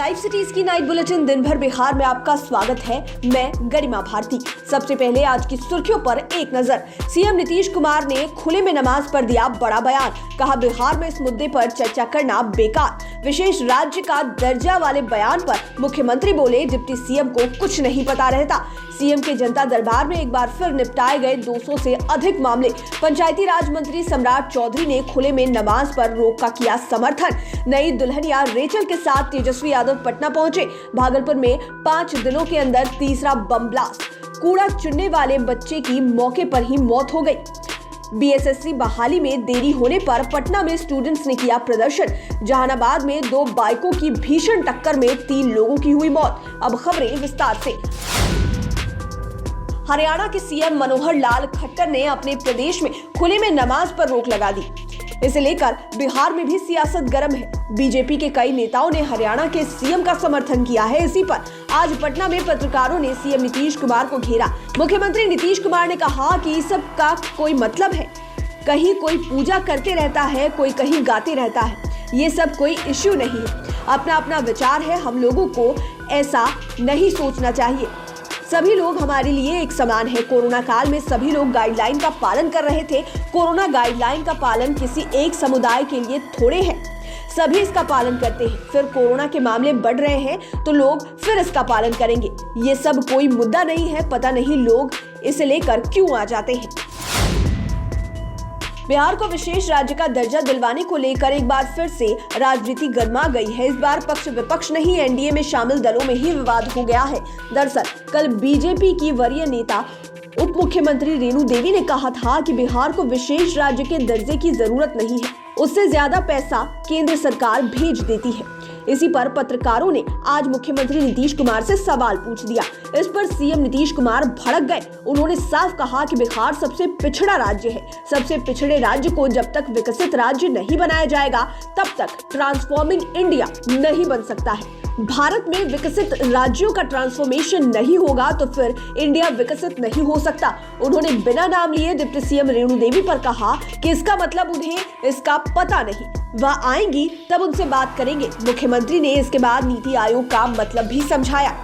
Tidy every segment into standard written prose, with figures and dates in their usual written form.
Live cities की night bulletin दिन भर बिहार में आपका स्वागत है। मैं गरिमा भारती। सबसे पहले आज की सुर्खियों पर एक नजर। सीएम नीतीश कुमार ने खुले में नमाज पर दिया बड़ा बयान। कहा बिहार में इस मुद्दे पर चर्चा करना बेकार। विशेष राज्य का दर्जा वाले बयान पर मुख्यमंत्री बोले डिप्टी सीएम को कुछ नहीं पता रहता। सीएम के जनता दरबार में एक बार फिर निपटाए गए 200 से अधिक मामले। पंचायती राज मंत्री सम्राट चौधरी ने खुले में नमाज पर रोक का किया समर्थन। नई दुल्हनिया रेचल के साथ तेजस्वी यादव पटना पहुंचे। भागलपुर में 5 दिनों के अंदर तीसरा बम ब्लास्ट। कूड़ा चुनने वाले बच्चे की मौके पर ही मौत हो गई। बीएसएससी बहाली में देरी होने पर पटना में स्टूडेंट्स ने किया प्रदर्शन। जहानाबाद में 2 बाइकों की भीषण टक्कर में 3 लोगों की हुई मौत। अब खबरें विस्तार से। हरियाणा के सीएम मनोहर लाल खट्टर ने अपने प्रदेश में खुले में नमाज पर रोक लगा दी। इसे लेकर बिहार में भी सियासत गर्म है। बीजेपी के कई नेताओं ने हरियाणा के सीएम का समर्थन किया है। इसी पर आज पटना में पत्रकारों ने सीएम नीतीश कुमार को घेरा। मुख्यमंत्री नीतीश कुमार ने कहा कि इस सब का कोई मतलब है। कहीं कोई पूजा करते रहता है, कोई कहीं गाते रहता है। ये सब कोई इश्यू नहीं है। अपना अपना विचार है। हम लोगों को ऐसा नहीं सोचना चाहिए। सभी लोग हमारे लिए एक समान है। कोरोना काल में सभी लोग गाइडलाइन का पालन कर रहे थे। कोरोना गाइडलाइन का पालन किसी एक समुदाय के लिए थोड़े है। सभी इसका पालन करते हैं। फिर कोरोना के मामले बढ़ रहे हैं तो लोग फिर इसका पालन करेंगे। ये सब कोई मुद्दा नहीं है। पता नहीं लोग इसे लेकर क्यों आ जाते हैं। बिहार को विशेष राज्य का दर्जा दिलवाने को लेकर एक बार फिर से राजनीति गर्मा गई है। इस बार पक्ष विपक्ष नहीं, एनडीए में शामिल दलों में ही विवाद हो गया है। दरअसल कल बीजेपी की वरीय नेता उप मुख्यमंत्री रेणु देवी ने कहा था कि बिहार को विशेष राज्य के दर्जे की जरूरत नहीं है। उससे ज्यादा पैसा केंद्र सरकार भेज देती है। इसी पर पत्रकारों ने आज मुख्यमंत्री नीतीश कुमार से सवाल पूछ दिया। इस पर सीएम नीतीश कुमार भड़क गए। उन्होंने साफ कहा कि बिहार सबसे पिछड़ा राज्य है। सबसे पिछड़े राज्य को जब तक विकसित राज्य नहीं बनाया जाएगा तब तक ट्रांसफॉर्मिंग इंडिया नहीं बन सकता है। भारत में विकसित राज्यों का ट्रांसफॉर्मेशन नहीं होगा तो फिर इंडिया विकसित नहीं हो सकता। उन्होंने बिना नाम लिए डिप्टी सीएम रेणु देवी पर कहा कि इसका मतलब उन्हें इसका पता नहीं। वह आएंगी तब उनसे बात करेंगे। मुख्यमंत्री ने इसके बाद नीति आयोग का मतलब भी समझाया।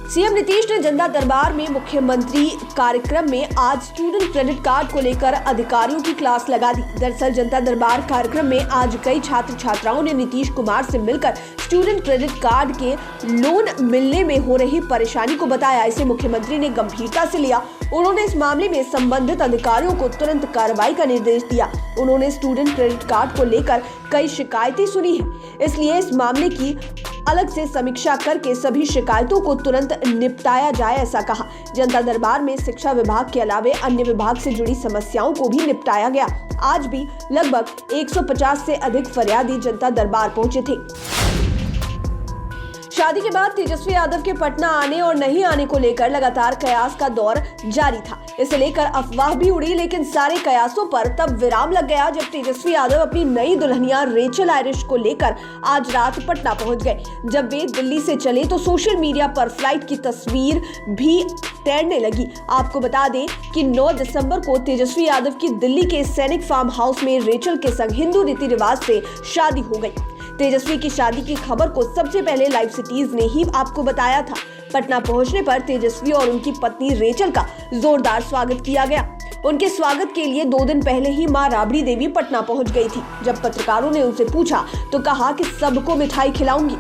सीएम नीतीश ने जनता दरबार में मुख्यमंत्री कार्यक्रम में आज स्टूडेंट क्रेडिट कार्ड को लेकर अधिकारियों की क्लास लगा दी। दरअसल जनता दरबार कार्यक्रम में आज कई छात्र छात्राओं ने नीतीश कुमार से मिलकर स्टूडेंट क्रेडिट कार्ड के लोन मिलने में हो रही परेशानी को बताया। इसे मुख्यमंत्री ने गंभीरता से लिया। उन्होंने इस मामले में संबंधित अधिकारियों को तुरंत कार्रवाई का निर्देश दिया। उन्होंने स्टूडेंट क्रेडिट कार्ड को लेकर कई शिकायतें सुनी है, इसलिए इस मामले की अलग से समीक्षा करके सभी शिकायतों को तुरंत निपटाया जाए, ऐसा कहा। जनता दरबार में शिक्षा विभाग के अलावे अन्य विभाग से जुड़ी समस्याओं को भी निपटाया गया। आज भी लगभग 150 से अधिक फरियादी जनता दरबार पहुंचे थे। शादी के बाद तेजस्वी यादव के पटना आने और नहीं आने को लेकर लगातार कयास का दौर जारी था। इसे लेकर अफवाह भी उड़ी, लेकिन सारे कयासों पर तब विराम लग गया जब तेजस्वी यादव अपनी नई दुल्हनिया रेचल आयरिश को लेकर आज रात पटना पहुंच गए। जब वे दिल्ली से चले तो सोशल मीडिया पर फ्लाइट की तस्वीर भी तैरने लगी। आपको बता दें कि 9 दिसंबर को तेजस्वी यादव की दिल्ली के सैनिक फार्म हाउस में रेचल के संग हिंदू रीति रिवाज से शादी हो गई। तेजस्वी की शादी की खबर को सबसे पहले लाइव सिटीज ने ही आपको बताया था। पटना पहुंचने पर तेजस्वी और उनकी पत्नी रेचल का जोरदार स्वागत किया गया। उनके स्वागत के लिए 2 दिन पहले ही मां राबड़ी देवी पटना पहुंच गई थी। जब पत्रकारों ने उनसे पूछा तो कहा कि सबको मिठाई खिलाऊंगी।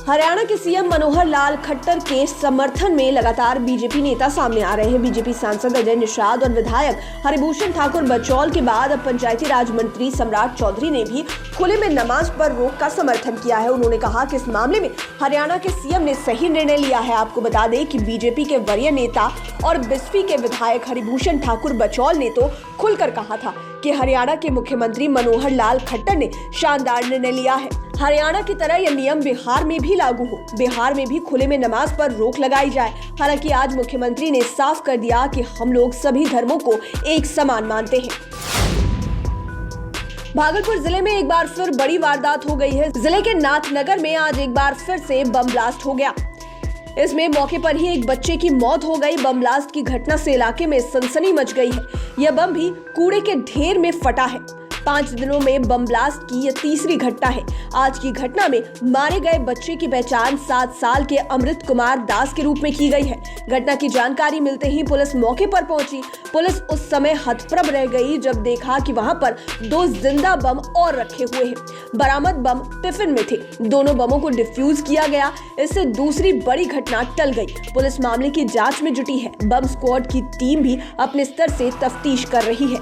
हरियाणा के सीएम मनोहर लाल खट्टर के समर्थन में लगातार बीजेपी नेता सामने आ रहे हैं। बीजेपी सांसद अजय निषाद और विधायक हरिभूषण ठाकुर बचौल के बाद अब पंचायती राज मंत्री सम्राट चौधरी ने भी खुले में नमाज पर रोक का समर्थन किया है। उन्होंने कहा कि इस मामले में हरियाणा के सीएम ने सही निर्णय लिया है। आपको बता दें कि बीजेपी के वरीय नेता और बिस्फी के विधायक हरिभूषण ठाकुर बचौल ने तो खुलकर कहा था कि हरियाणा के मुख्यमंत्री मनोहर लाल खट्टर ने शानदार निर्णय लिया है। हरियाणा की तरह यह नियम बिहार में भी लागू हो। बिहार में भी खुले में नमाज पर रोक लगाई जाए। हालांकि आज मुख्यमंत्री ने साफ कर दिया कि हम लोग सभी धर्मों को एक समान मानते हैं। भागलपुर जिले में एक बार फिर बड़ी वारदात हो गई है। जिले के नाथनगर में आज एक बार फिर से बम ब्लास्ट हो गया। इसमें मौके पर ही एक बच्चे की मौत हो गई। बम ब्लास्ट की घटना से इलाके में सनसनी मच गई है। यह बम भी कूड़े के ढेर में फटा है। 5 दिनों में बम ब्लास्ट की यह तीसरी घटना है। आज की घटना में मारे गए बच्चे की पहचान 7 साल के अमृत कुमार दास के रूप में की गई है। घटना की जानकारी मिलते ही पुलिस मौके पर पहुंची। पुलिस उस समय हतप्रभ रह गई जब देखा कि वहां पर 2 जिंदा बम और रखे हुए हैं। बरामद बम टिफिन में थे। दोनों बमों को डिफ्यूज किया गया। इससे दूसरी बड़ी घटना टल गई। पुलिस मामले की जांच में जुटी है। बम स्क्वाड की टीम भी अपने स्तर से तफ्तीश कर रही है।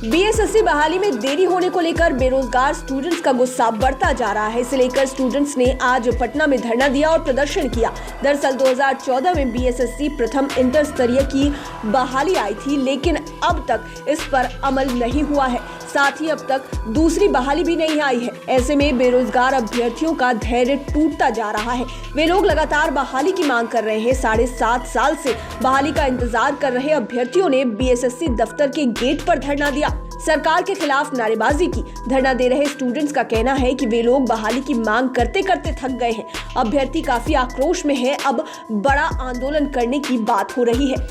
बीएसएससी बहाली में देरी होने को लेकर बेरोजगार स्टूडेंट्स का गुस्सा बढ़ता जा रहा है। इसे लेकर स्टूडेंट्स ने आज पटना में धरना दिया और प्रदर्शन किया। दरअसल 2014 में बीएसएससी प्रथम इंटर स्तरीय की बहाली आई थी, लेकिन अब तक इस पर अमल नहीं हुआ है। साथ ही अब तक दूसरी बहाली भी नहीं आई है। ऐसे में बेरोजगार अभ्यर्थियों का धैर्य टूटता जा रहा है। वे लोग लगातार बहाली की मांग कर रहे हैं। 7.5 साल से बहाली का इंतजार कर रहे अभ्यर्थियों ने बीएसएससी दफ्तर के गेट पर धरना दिया। सरकार के खिलाफ नारेबाजी की। धरना दे रहे स्टूडेंट्स का कहना है कि वे लोग बहाली की मांग करते करते थक गए हैं। अभ्यर्थी काफी आक्रोश में है। अब बड़ा आंदोलन करने की बात हो रही है।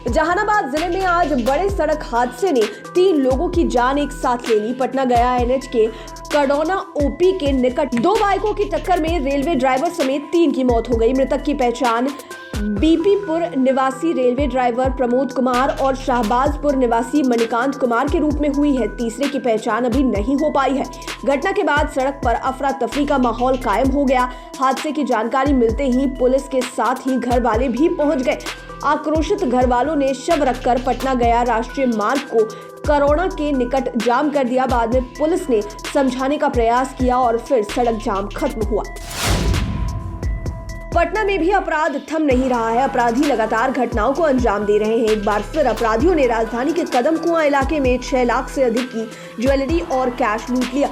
जहानाबाद जिले में आज बड़े सड़क हादसे ने 3 लोगों की जान एक साथ ले ली। पटना गया एनएच के कडौना ओपी के निकट 2 बाइकों की टक्कर में रेलवे ड्राइवर समेत 3 की मौत हो गई। मृतक की पहचान बीपीपुर निवासी रेलवे ड्राइवर प्रमोद कुमार और शाहबाजपुर निवासी मणिकांत कुमार के रूप में हुई है। तीसरे की पहचान अभी नहीं हो पाई है। घटना के बाद सड़क पर अफरा तफरी का माहौल कायम हो गया। हादसे की जानकारी मिलते ही पुलिस के साथ ही घर वाले भी पहुंच गए। आक्रोशित घर वालों ने शव रखकर पटना गया राष्ट्रीय मार्ग को करोना के निकट जाम कर दिया। बाद में पुलिस ने समझाने का प्रयास किया और फिर सड़क जाम खत्म हुआ। पटना में भी अपराध थम नहीं रहा है। अपराधी लगातार घटनाओं को अंजाम दे रहे हैं। एक बार फिर अपराधियों ने राजधानी के कदम कुआं इलाके में 6 लाख से अधिक की ज्वेलरी और कैश लूट लिया।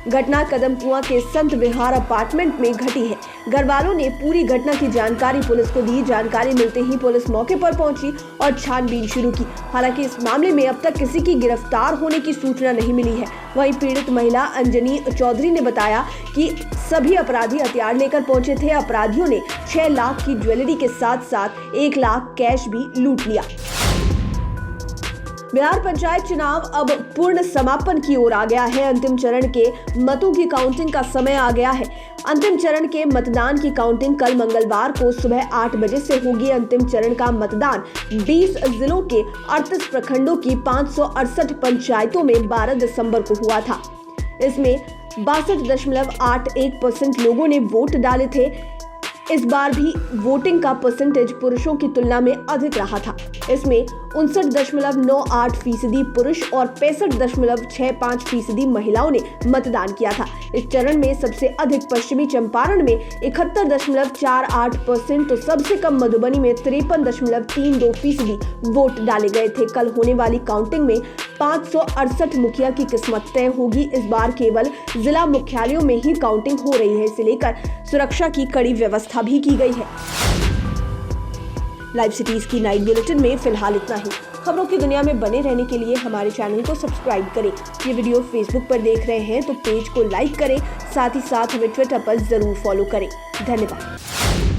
घटना कदम कुआं के संत विहार अपार्टमेंट में घटी है। घर वालों ने पूरी घटना की जानकारी पुलिस को दी। जानकारी मिलते ही पुलिस मौके पर पहुंची और छानबीन शुरू की। हालांकि इस मामले में अब तक किसी की गिरफ्तार होने की सूचना नहीं मिली है। वहीं पीड़ित महिला अंजनी चौधरी ने बताया कि सभी अपराधी हथियार लेकर पहुंचे थे। अपराधियों ने 6 लाख की ज्वेलरी के साथ साथ 1 लाख कैश भी लूट लिया। बिहार पंचायत चुनाव अब पूर्ण समापन की ओर आ गया है। अंतिम चरण के मतों की काउंटिंग का समय आ गया है। अंतिम चरण के मतदान की काउंटिंग कल मंगलवार को सुबह 8 बजे से होगी। अंतिम चरण का मतदान 20 जिलों के 38 प्रखंडों की 568 पंचायतों में 12 दिसंबर को हुआ था। इसमें 62.81% लोगों ने वोट डाले थे। इस बार भी वोटिंग का परसेंटेज पुरुषों की तुलना में अधिक रहा था। इसमें 59.98% पुरुष और 65.65% महिलाओं ने मतदान किया था। इस चरण में सबसे अधिक पश्चिमी चंपारण में 71.48% तो सबसे कम मधुबनी में 53.32% वोट डाले गए थे। कल होने वाली काउंटिंग में 568 मुखिया की किस्मत तय होगी। इस बार केवल जिला मुख्यालयों में ही काउंटिंग हो रही है। इसे लेकर सुरक्षा की कड़ी व्यवस्था भी की गई है। लाइव सिटीज की नाइट बुलेटिन में फिलहाल इतना ही। खबरों की दुनिया में बने रहने के लिए हमारे चैनल को सब्सक्राइब करें। ये वीडियो फेसबुक पर देख रहे हैं तो पेज को लाइक करें, साथ ही साथ हमें ट्विटर पर जरूर फॉलो करें। धन्यवाद।